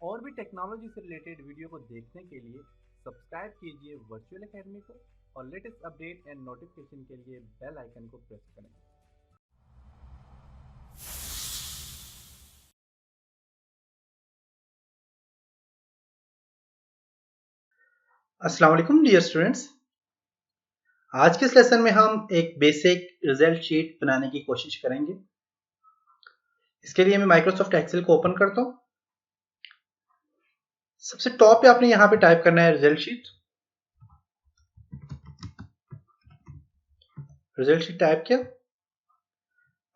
और भी टेक्नोलॉजी से रिलेटेड वीडियो को देखने के लिए सब्सक्राइब कीजिए वर्चुअल एकेडमी को और लेटेस्ट अपडेट एंड नोटिफिकेशन के लिए बेल आइकन को प्रेस करें। अस्सलाम वालेकुम डियर स्टूडेंट्स। आज के इस लेसन में हम एक बेसिक रिजल्ट शीट बनाने की कोशिश करेंगे। इसके लिए मैं माइक्रोसॉफ्ट एक्सेल को ओपन करता हूँ। सबसे टॉप पे आपने यहाँ पे टाइप करना है result sheet. Result sheet type किया।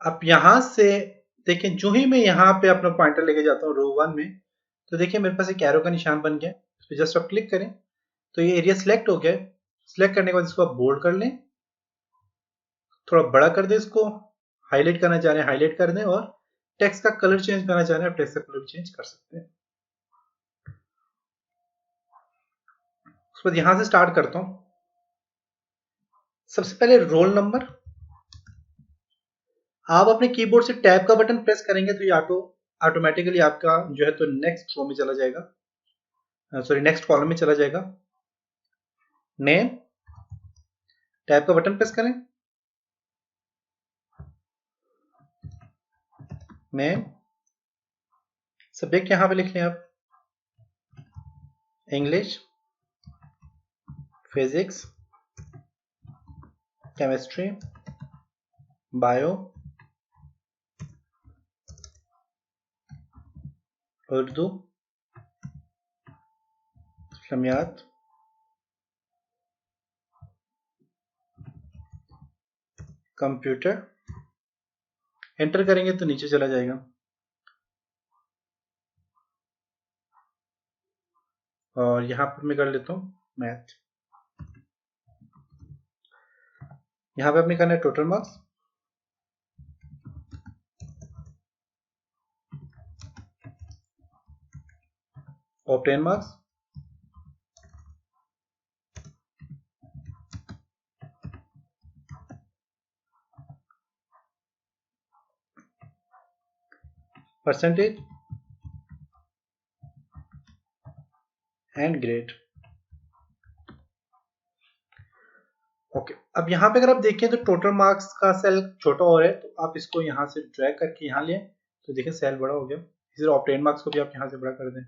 अब यहाँ से देखें, जो ही मैं यहाँ पे अपना पॉइंटर लेके जाता हूँ रो 1 में, तो देखिए मेरे पास एक एरो का निशान बन गया। इस पर जस्ट आप क्लिक करें तो ये एरिया सिलेक्ट हो गया। सिलेक्ट करने के बाद इसको आप बोल्ड कर लें, थोड़ा बड़ा कर दें, इसको हाईलाइट करना चाह रहे हैं हाईलाइट कर दें, और टेक्स्ट का कलर चेंज करना चाह रहे हैं आप टेक्स्ट का कलर चेंज कर सकते हैं। उसके बाद यहां से स्टार्ट करता हूं। सबसे पहले रोल नंबर। आप अपने कीबोर्ड से टैब का बटन प्रेस करेंगे तो ये ऑटोमेटिकली आपका जो है तो नेक्स्ट रो में चला जाएगा, सॉरी नेक्स्ट कॉलम में चला जाएगा। नेम, टैब का बटन प्रेस करें, नेम। सब्जेक्ट यहां पे लिख लें आप English, physics, chemistry, bio, Urdu, इस्लामियात, कंप्यूटर। एंटर करेंगे तो नीचे चला जाएगा, और यहां पर मैं कर लेता हूं मैथ। यहां पे आपने करना है total marks, obtain marks, percentage and grade. Okay, अब यहाँ पे अगर आप देखें तो टोटल मार्क्स का सेल छोटा हो रहा है, तो आप इसको यहाँ से ड्रैग करके यहाँ लें तो देखें सेल बड़ा हो गया। इसी तरह ऑब्टेन मार्क्स को भी आप यहाँ से बड़ा कर दें,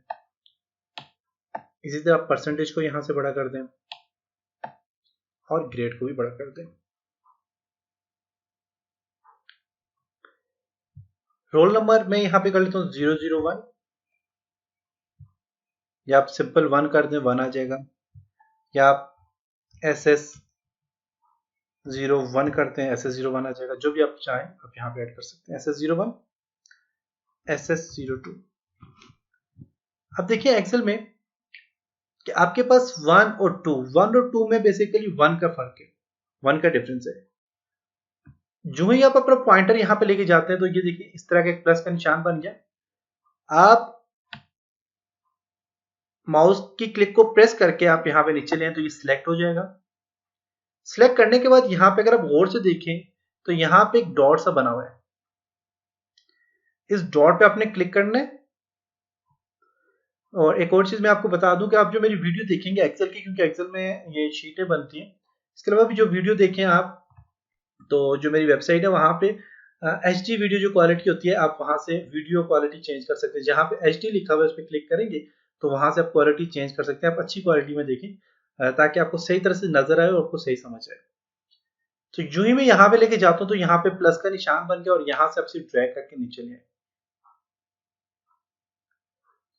इसी तरह आप परसेंटेज को यहाँ से बड़ा कर दें, और ग्रेड को भी बड़ा कर दें। रोल नंबर मैं यहाँ पे कर लेता हूँ 001, या आप सिंपल 1 कर दें 1 आ जाएगा, या आप SS01 करते हैं SS01 आ जाएगा। जो भी आप चाहें आप यहाँ पे ऐड कर सकते हैं, SS01, SS02। अब देखिए एक्सेल में कि आपके पास 1 और 2 में बेसिकली 1 का फर्क है, 1 का डिफरेंस है। जो ही आप अपना पॉइंटर यहाँ पे लेके जाते हैं तो ये देखिए इस तरह का एक प्लस का निशान बन गया। आप माउस की क्लिक को प्रेस करके आप यहाँ पे नीचे लें तो ये सिलेक्ट हो जाएगा। सिलेक्ट करने के बाद यहाँ पे अगर आप गौर से देखें तो यहाँ पे एक डॉट सा बना हुआ है, इस डॉट पे आपने क्लिक करना है। और एक और चीज मैं आपको बता दूं कि आप जो मेरी वीडियो देखेंगे एक्सेल की, क्योंकि एक्सेल में ये शीटें बनती हैं, इसके अलावा भी जो वीडियो देखें आप, तो जो मेरी वेबसाइट है वहां पे HD वीडियो जो क्वालिटी होती है आप वहां से वीडियो क्वालिटी चेंज कर सकते हैं। जहां पे HD लिखा हुआ है उस पर क्लिक करेंगे तो वहां से आप क्वालिटी चेंज कर सकते हैं। आप अच्छी क्वालिटी में देखें ताकि आपको सही तरह से नजर आए और आपको सही समझ आए। तो यूं ही मैं यहाँ पे लेके जाता हूँ तो यहाँ पे प्लस का निशान बन गया, और यहाँ से आप सिर्फ ड्रैग करके नीचे ले आए।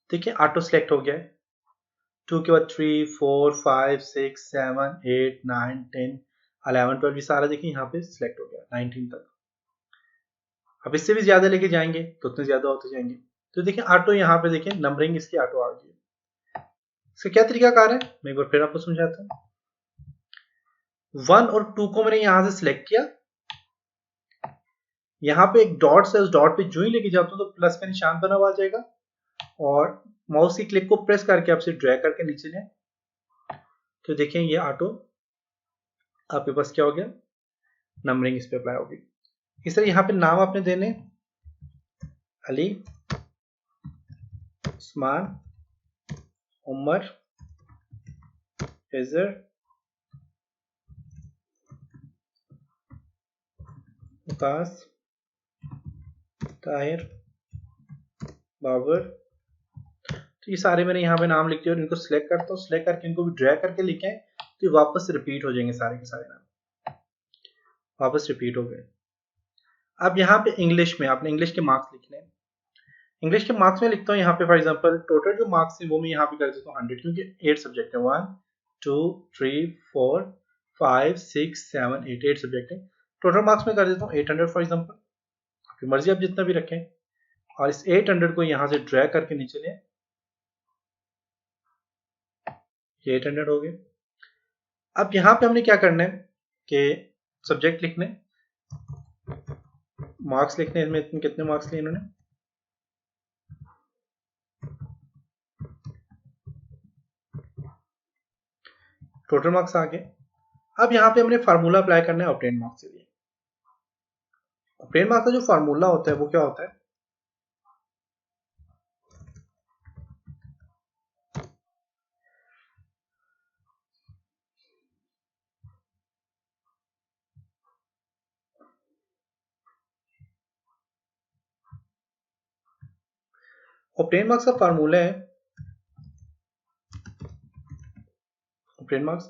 देखिए ऑटो सेलेक्ट हो गया है। 2 के बाद 3 4 5 6 7 8 9 10 11 12 ये सारा देखिए यहाँ पे सिलेक्ट हो गया 19 तक। अब इससे भी ज्यादा लेके जाएंगे तो उतने ज्यादा होते जाएंगे। तो देखिए ऑटो यहाँ पे देखिए नंबरिंग इसकी ऑटो आ गई है। इसका क्या तरीका कार है मैं एक बार फिर आपको समझाता हूँ। 1 और 2 को मैंने यहाँ से सिलेक्ट किया, यहाँ पे एक डॉट से उस डॉट पे जो ही लेके जाता हूँ तो प्लस का निशान बना हुआ आ जाएगा, और माउस की क्लिक को प्रेस करके आपसे ड्रैग करके नीचे लें तो देखें ये ऑटो आपके पास क्या हो गया, नंबरिंग इस पे अप्लाई होगी। इस तरह यहाँ पे नाम आपने देने अली, उस्मान, उमर, इजर, विकास, ताहिर, बाबर। तो ये सारे मैंने यहाँ पे नाम लिख दिए और इनको सिलेक्ट करता हूँ। सिलेक्ट करके इनको भी ड्रैग करके लिखें तो ये वापस रिपीट हो जाएंगे, सारे के सारे नाम वापस रिपीट हो गए। अब यहाँ पे इंग्लिश में आपने इंग्लिश के मार्क्स लिखने हैं। इंग्लिश के मार्क्स में लिखता हूँ यहाँ पे फॉर एग्जांपल टोटल जो मार्क्स है वो मैं यहाँ पे कर देता हूँ 100, क्योंकि 8 सब्जेक्ट है। 1 2 3 4 5 6 7 8 सब्जेक्ट है। टोटल मार्क्स में कर देता हूँ 800 फॉर एग्जांपल। आपकी मर्जी आप जितना भी रखें। और इस 800 को यहाँ से ड्रैग करके नीचे लें, ये 800 हो गए। अब यहाँ पे हमने क्या करना है कि सब्जेक्ट लिखने, मार्क्स लिखने, इसमें कितने मार्क्स लिए इन्होंने, टोटल मार्क्स आ गए। अब यहाँ पे हमने फार्मूला अप्लाई करना है ऑब्टेन मार्क्स के लिए। ऑब्टेन मार्क्स का जो फार्मूला होता है वो क्या होता है, ऑब्टेन मार्क्स का फार्मूला है, ऑब्टेन मार्क्स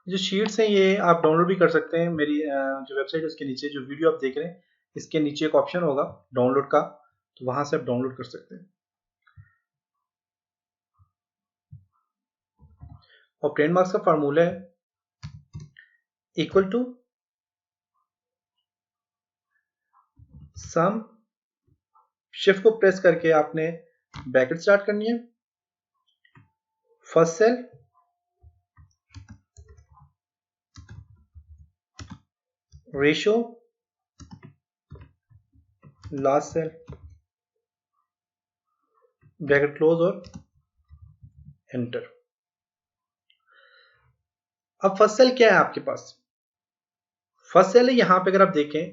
जो शीट्स हैं ये आप डाउनलोड भी कर सकते हैं। मेरी जो वेबसाइट है उसके नीचे, जो वीडियो आप देख रहे हैं इसके नीचे एक ऑप्शन होगा डाउनलोड का, तो वहां से आप डाउनलोड कर सकते हैं। ऑब्टेन मार्क्स का फार्मूला है इक्वल टू सम, शिफ्ट को प्रेस करके आपने ब्रैकेट स्टार्ट करनी है, first cell ratio last cell bracket close और एंटर। अब फर्स्ट सेल क्या है आपके पास, फर्स्ट सेल है यहाँ पे। अगर आप देखें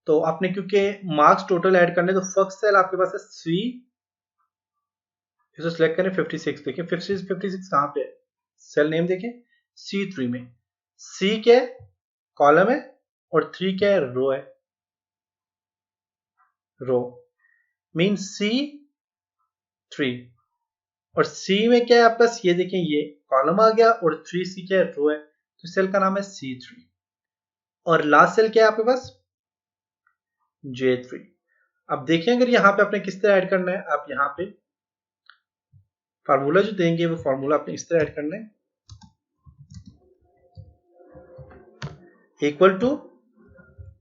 तो आपने क्योंकि मार्क्स टोटल ऐड करने, तो फर्स्ट सेल आपके पास है सी, इसे सिलेक्ट करें 56। देखिए 56 कहां पे है, सेल नेम देखें C3 में। C क्या है, कॉलम है, और 3 क्या है, रो है। रो मीन C3, और C में क्या है आपके पास, ये देखें ये कॉलम आ गया, और 3C क्या है, रो है, तो सेल का नाम है C3। और लास्ट सेल क्या है आपके पास, J3। अब देखें अगर यहाँ पे आपने किस तरह ऐड करना है, आप यहाँ पे फार्मूला जो देंगे वो फार्मूला आपने इस तरह ऐड करना है, equal to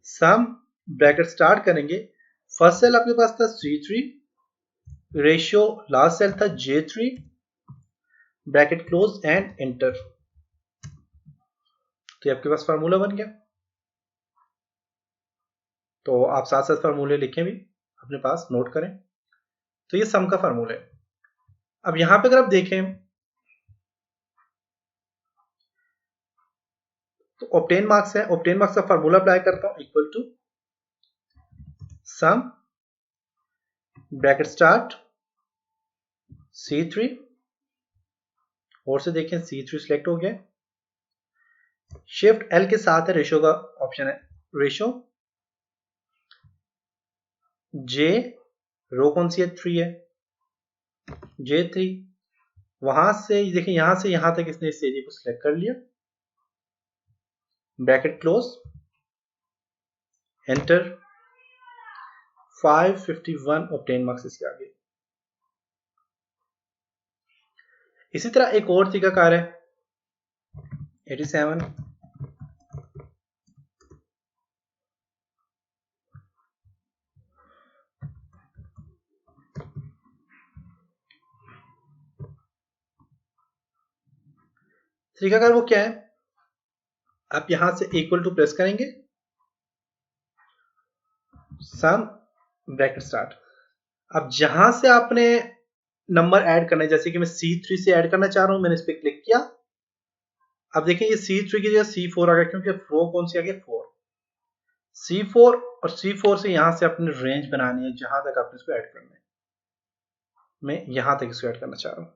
sum, bracket start करेंगे, फर्स्ट सेल आपके पास था C3, रेशियो लास्ट सेल था J3, bracket close and enter. तो आपके पास फार्मूला बन गया। तो आप साथ साथ फार्मूले लिखें भी अपने पास, नोट करें। तो ये सम का फार्मूला है। अब यहां पे अगर आप देखें तो ऑब्टेन मार्क्स है, ऑब्टेन मार्क्स का फार्मूला अप्लाई करता हूं, equal to sum, bracket start C3, और से देखें C3 सिलेक्ट हो गया, शिफ्ट L के साथ है रेशो का ऑप्शन है, रेशो J, रो कौन सी है, 3 है, J3। वहां से देखें यहां से यहां तक इसने इस एरिया को सिलेक्ट कर लिया, bracket close, enter. 551 obtain marks इसके आगे। इसी तरह एक और तरीकाकार है 87, तरीकाकार वो क्या है, आप यहां से इक्वल टू प्रेस करेंगे, सम, ब्रैकेट स्टार्ट। अब जहां से आपने नंबर ऐड करना है, जैसे कि मैं C3 से ऐड करना चाह रहा हूं, मैंने इस पर क्लिक किया। अब देखिए ये C3 की जगह C4 आ गया, क्योंकि रो कौन सी आ गई, 4। C4 और C4 से यहां से अपनी रेंज बनानी है जहां तक आपने इसको ऐड करना है। मैं यहां तक इसको ऐड करना चाह रहा हूं।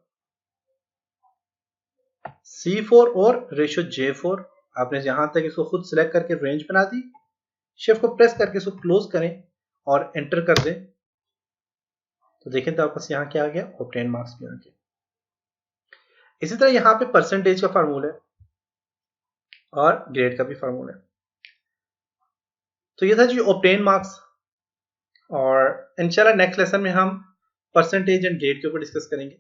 C4 और रेशो J4 आपने यहां तक इसको खुद सिलेक्ट करके रेंज बना दी। शिफ्ट को प्रेस करके इसको क्लोज करें और एंटर कर दें तो देखें तो आपस यहाँ क्या आ गया, ऑब्टेन मार्क्स भी आ गया। इसी तरह यहाँ पे परसेंटेज का फार्मूला है और ग्रेड का भी फार्मूला है। तो ये था जी ऑब्टेन मार्क्स, और इंशाल्लाह नेक्स्ट लेसन में हम परसेंटेज एंड ग्रेड के ऊपर डिस्कस करेंगे।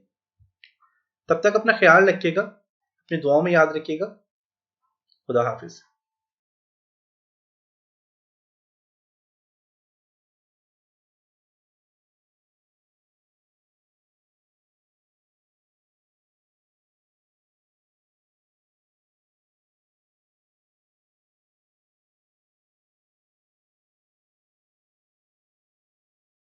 तब तक अपना ख्याल रखिएगा, अपनी दुआओं में याद रखिएगा। खुदा हाफिज।